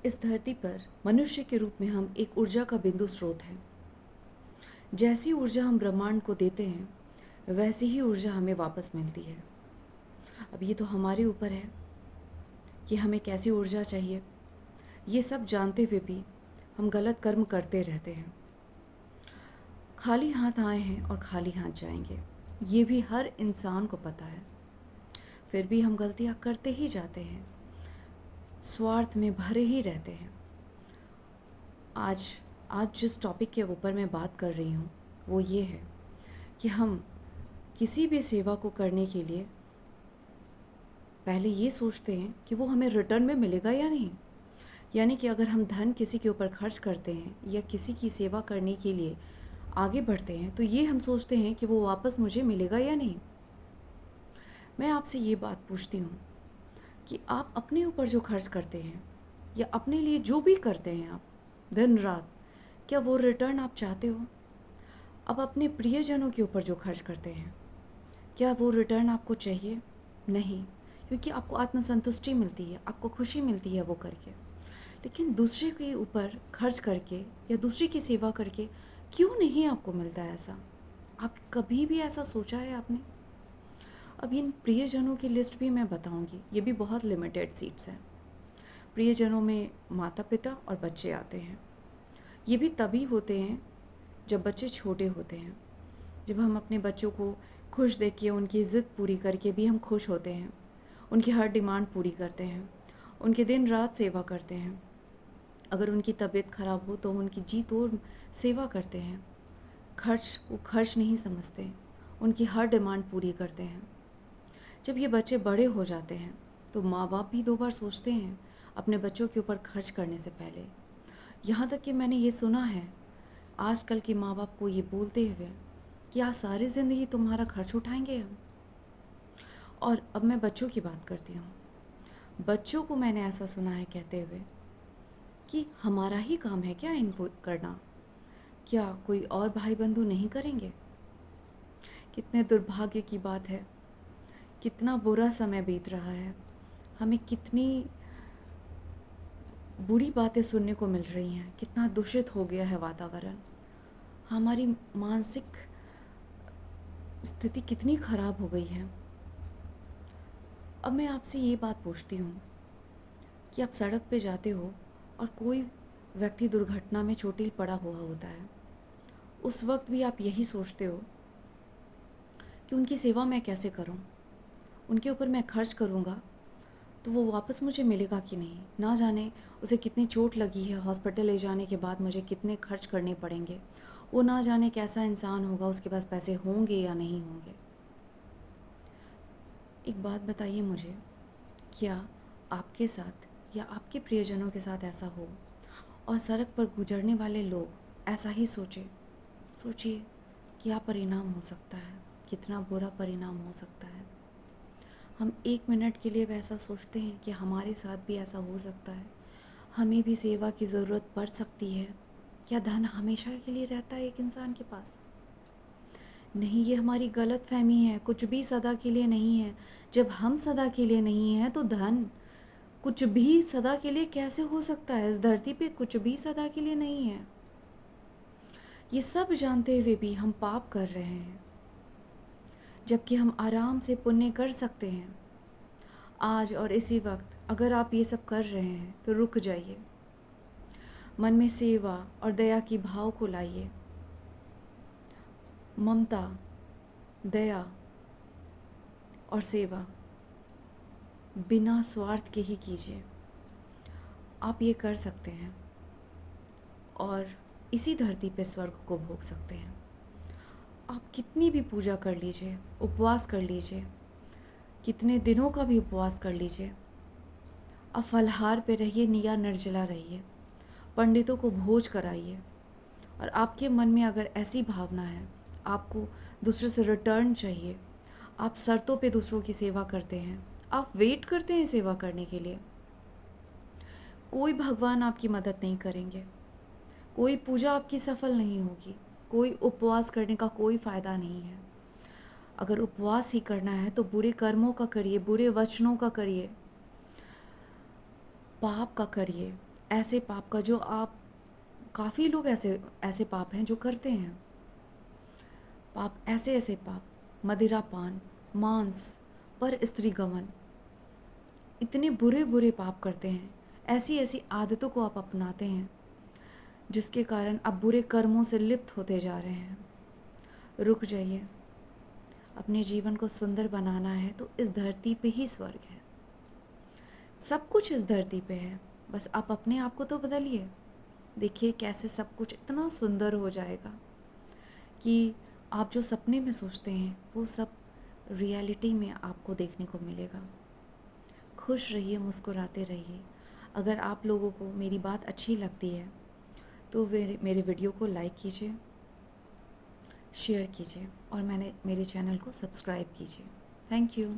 इस धरती पर मनुष्य के रूप में हम एक ऊर्जा का बिंदु स्रोत हैं। जैसी ऊर्जा हम ब्रह्मांड को देते हैं वैसी ही ऊर्जा हमें वापस मिलती है। अब ये तो हमारे ऊपर है कि हमें कैसी ऊर्जा चाहिए। ये सब जानते हुए भी हम गलत कर्म करते रहते हैं। खाली हाथ आए हैं और खाली हाथ जाएंगे, ये भी हर इंसान को पता है। फिर भी हम गलतियाँ करते ही जाते हैं, स्वार्थ में भरे ही रहते हैं। आज जिस टॉपिक के ऊपर मैं बात कर रही हूँ वो ये है कि हम किसी भी सेवा को करने के लिए पहले ये सोचते हैं कि वो हमें रिटर्न में मिलेगा या नहीं। यानी कि अगर हम धन किसी के ऊपर खर्च करते हैं या किसी की सेवा करने के लिए आगे बढ़ते हैं तो ये हम सोचते हैं कि वो वापस मुझे मिलेगा या नहीं। मैं आपसे ये बात पूछती हूँ कि आप अपने ऊपर जो खर्च करते हैं या अपने लिए जो भी करते हैं आप दिन रात, क्या वो रिटर्न आप चाहते हो? अब अपने प्रियजनों के ऊपर जो खर्च करते हैं, क्या वो रिटर्न आपको चाहिए? नहीं, क्योंकि आपको आत्मसंतुष्टि मिलती है, आपको खुशी मिलती है वो करके। लेकिन दूसरे के ऊपर खर्च करके या दूसरे की सेवा करके क्यों नहीं आपको मिलता है ऐसा? आप कभी भी ऐसा सोचा है आपने? अब इन प्रियजनों की लिस्ट भी मैं बताऊंगी, ये भी बहुत लिमिटेड सीट्स हैं। प्रियजनों में माता पिता और बच्चे आते हैं। ये भी तभी होते हैं जब बच्चे छोटे होते हैं, जब हम अपने बच्चों को खुश देख के उनकी ज़िद पूरी करके भी हम खुश होते हैं, उनकी हर डिमांड पूरी करते हैं, उनके दिन रात सेवा करते हैं। अगर उनकी तबीयत ख़राब हो तो उनकी जी तोड़ सेवा करते हैं। खर्च को खर्च नहीं समझते, उनकी हर डिमांड पूरी करते हैं। जब ये बच्चे बड़े हो जाते हैं तो माँ बाप भी 2 बार सोचते हैं अपने बच्चों के ऊपर खर्च करने से पहले। यहाँ तक कि मैंने ये सुना है आजकल के माँ बाप को ये बोलते हुए कि आज सारी ज़िंदगी तुम्हारा खर्च उठाएंगे हम। और अब मैं बच्चों की बात करती हूँ। बच्चों को मैंने ऐसा सुना है कहते हुए कि हमारा ही काम है क्या इनको करना, क्या कोई और भाई बंधु नहीं करेंगे? कितने दुर्भाग्य की बात है, कितना बुरा समय बीत रहा है, हमें कितनी बुरी बातें सुनने को मिल रही हैं, कितना दूषित हो गया है वातावरण, हमारी मानसिक स्थिति कितनी खराब हो गई है। अब मैं आपसे ये बात पूछती हूँ कि आप सड़क पे जाते हो और कोई व्यक्ति दुर्घटना में चोटिल पड़ा हुआ होता है, उस वक्त भी आप यही सोचते हो कि उनकी सेवा मैं कैसे करूं, उनके ऊपर मैं खर्च करूंगा तो वो वापस मुझे मिलेगा कि नहीं। ना जाने उसे कितनी चोट लगी है, हॉस्पिटल ले जाने के बाद मुझे कितने खर्च करने पड़ेंगे, वो ना जाने कैसा इंसान होगा, उसके पास पैसे होंगे या नहीं होंगे। एक बात बताइए मुझे, क्या आपके साथ या आपके प्रियजनों के साथ ऐसा हो और सड़क पर गुजरने वाले लोग ऐसा ही सोचिए क्या परिणाम हो सकता है, कितना बुरा परिणाम हो सकता है। हम 1 मिनट के लिए वैसा सोचते हैं कि हमारे साथ भी ऐसा हो सकता है, हमें भी सेवा की ज़रूरत पड़ सकती है। क्या धन हमेशा के लिए रहता है एक इंसान के पास? नहीं, ये हमारी गलत फहमी है। कुछ भी सदा के लिए नहीं है। जब हम सदा के लिए नहीं हैं तो धन कुछ भी सदा के लिए कैसे हो सकता है? इस धरती पे कुछ भी सदा के लिए नहीं है। ये सब जानते हुए भी हम पाप कर रहे हैं, जबकि हम आराम से पुण्य कर सकते हैं। आज और इसी वक्त अगर आप ये सब कर रहे हैं तो रुक जाइए, मन में सेवा और दया की भाव को लाइए। ममता, दया और सेवा बिना स्वार्थ के ही कीजिए। आप ये कर सकते हैं और इसी धरती पे स्वर्ग को भोग सकते हैं। आप कितनी भी पूजा कर लीजिए, उपवास कर लीजिए, कितने दिनों का भी उपवास कर लीजिए, आप फलाहार पे रहिए या निर्जला रहिए, पंडितों को भोज कराइए, और आपके मन में अगर ऐसी भावना है, आपको दूसरे से रिटर्न चाहिए, आप शर्तों पे दूसरों की सेवा करते हैं, आप वेट करते हैं सेवा करने के लिए, कोई भगवान आपकी मदद नहीं करेंगे, कोई पूजा आपकी सफल नहीं होगी, कोई उपवास करने का कोई फ़ायदा नहीं है। अगर उपवास ही करना है तो बुरे कर्मों का करिए, बुरे वचनों का करिए, पाप का करिए, ऐसे पाप का जो आप, काफ़ी लोग ऐसे ऐसे पाप हैं जो करते हैं। पाप, ऐसे ऐसे पाप, मदिरापान, मांस, पर स्त्री गमन, इतने बुरे बुरे पाप करते हैं। ऐसी ऐसी आदतों को आप अपनाते हैं जिसके कारण आप बुरे कर्मों से लिप्त होते जा रहे हैं। रुक जाइए। अपने जीवन को सुंदर बनाना है तो इस धरती पे ही स्वर्ग है। सब कुछ इस धरती पे है, बस आप अपने आप को तो बदलिए। देखिए कैसे सब कुछ इतना सुंदर हो जाएगा कि आप जो सपने में सोचते हैं वो सब रियलिटी में आपको देखने को मिलेगा। खुश रहिए, मुस्कुराते रहिए। अगर आप लोगों को मेरी बात अच्छी लगती है तो मेरे वीडियो को लाइक कीजिए, शेयर कीजिए और मेरे चैनल को सब्सक्राइब कीजिए। Thank you.